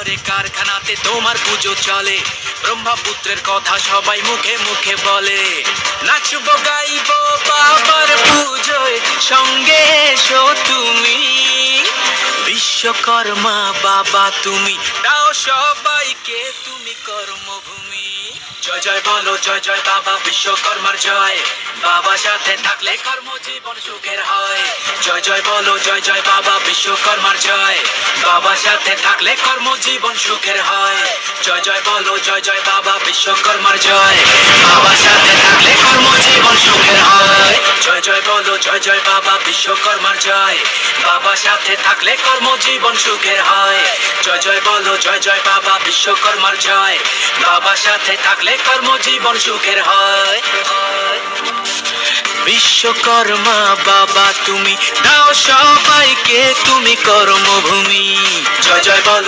করে কারখানাতে তোমার পুজো চলে, ব্রহ্মপুত্রের কথা সবাই মুখে মুখে বলে। নাচবো গাইবো বাবার পুজোয়, সঙ্গে এসো তুমি। বিশ্বকর্মা বাবা তুমি, দাও সবাইকে তুমি কর্মভূমি। জয় জয় বলো জয় জয় বাবা বিশ্বকর্মার জয়, বাবা সাথে থাকলে কর্মজীবন সুখের হয়। জয় জয় বলো জয় জয় বাবা বিশ্বকর্মার জয়, বাবা সাথে থাকলে কর্মজীবন সুখের হয়। জয় জয় বলো জয় জয় বাবা বিশ্বকর্মার জয়, বাবা সাথে থাকলে কর্মজীবন সুখের হয়। জয় জয় বলো জয় জয় বাবা বিশ্বকর্মার জয়, বাবা সাথে থাকলে কর্মজীবন সুখের হয়। জয় জয় বলো জয় জয় বাবা বিশ্বকর্মার জয়, বাবা সাথে থাকলে কর্মজীবন সুখের হয়। বিশ্বকর্মা বাবা তুমি, দাও সবাইকে তুমি কর্মভূমি। জয় জয় বলো।